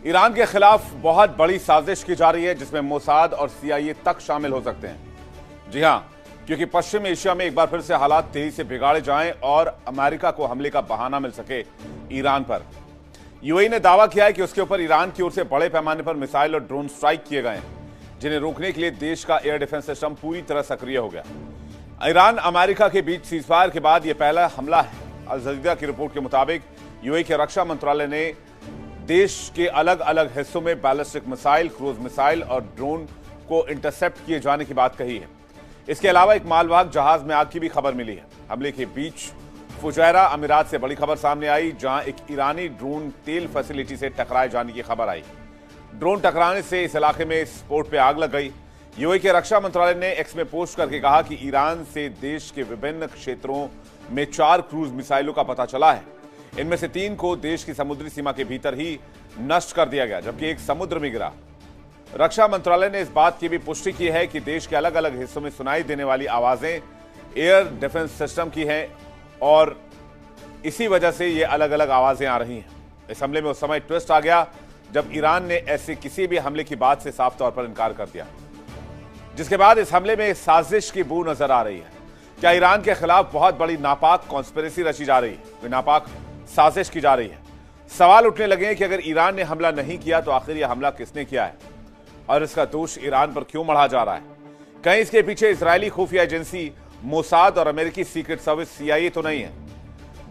Iran के खिलाफ बहुत बड़ी साजिश की जा रही है जिसमें मोसाद और सीआईए तक शामिल हो सकते हैं। जी हां, क्योंकि पश्चिम एशिया में एक बार फिर से हालात तेजी से बिगाड़े जाएं और अमेरिका को हमले का बहाना मिल सके ईरान पर। यूएई ने दावा किया है कि उसके ऊपर ईरान की ओर से बड़े पैमाने पर मिसाइल और ड्रोन स्ट्राइक किए गए हैं, जिन्हें रोकने के लिए देश का एयर डिफेंस सिस्टम पूरी तरह सक्रिय हो गया। ईरान अमेरिका के बीच सीजफायर के बाद यह पहला हमला है। अल जजीरा की रिपोर्ट के मुताबिक यूएई के रक्षा मंत्रालय ने देश के अलग अलग हिस्सों में बैलिस्टिक मिसाइल, क्रूज मिसाइल और ड्रोन को इंटरसेप्ट किए जाने की बात कही है। इसके अलावा एक मालवाहक जहाज में आग की भी खबर मिली है। हमले के बीच फुजैरा अमीरात से बड़ी खबर सामने आई, जहां एक ईरानी ड्रोन तेल फैसिलिटी से टकराए जाने की खबर आई। ड्रोन टकराने से इस इलाके में स्पोर्ट पे आग लग गई। यूएई के रक्षा मंत्रालय ने एक्स में पोस्ट करके कहा कि ईरान से देश के विभिन्न क्षेत्रों में 4 क्रूज मिसाइलों का पता चला है। इनमें से 3 को देश की समुद्री सीमा के भीतर ही नष्ट कर दिया गया, जबकि एक समुद्र में गिरा। रक्षा मंत्रालय ने इस बात की भी पुष्टि की है कि देश के अलग अलग हिस्सों में सुनाई देने वाली आवाजें एयर डिफेंस सिस्टम की हैं और इसी वजह से ये अलग अलग आवाजें आ रही हैं। इस हमले में उस समय ट्विस्ट आ गया जब ईरान ने ऐसे किसी भी हमले की बात से साफ तौर पर इनकार कर दिया, जिसके बाद इस हमले में साजिश की बू नजर आ रही है। क्या ईरान के खिलाफ बहुत बड़ी नापाक कॉन्स्पिरेसी रची जा रही है, नापाक साजिश की जा रही है? सवाल उठने लगे हैं कि अगर ईरान ने हमला नहीं किया तो आखिर यह हमला किसने किया है और इसका दोष ईरान पर क्यों मढ़ा जा रहा है? कहीं इसके पीछे इजरायली खुफिया एजेंसी मोसाद और अमेरिकी सीक्रेट सर्विस सीआईए तो नहीं है,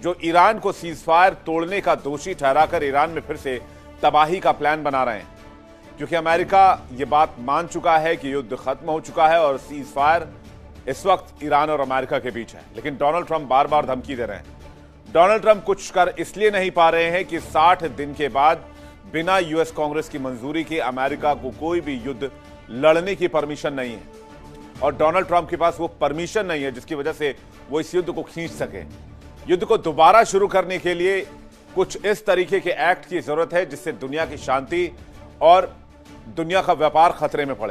जो ईरान को सीजफायर तोड़ने का दोषी ठहराकर ईरान में फिर से तबाही का प्लान बना रहे हैं? क्योंकि अमेरिका ये बात मान चुका है कि युद्ध खत्म हो चुका है और सीजफायर इस वक्त ईरान और अमेरिका के बीच है, लेकिन डोनाल्ड ट्रंप बार बार धमकी दे रहे हैं। डोनाल्ड ट्रंप कुछ कर इसलिए नहीं पा रहे हैं कि 60 दिन के बाद बिना यूएस कांग्रेस की मंजूरी के अमेरिका को कोई भी युद्ध लड़ने की परमिशन नहीं है और डोनाल्ड ट्रंप के पास वो परमिशन नहीं है जिसकी वजह से वो इस युद्ध को खींच सके। युद्ध को दोबारा शुरू करने के लिए कुछ इस तरीके के एक्ट की जरूरत है जिससे दुनिया की शांति और दुनिया का व्यापार खतरे में पड़े।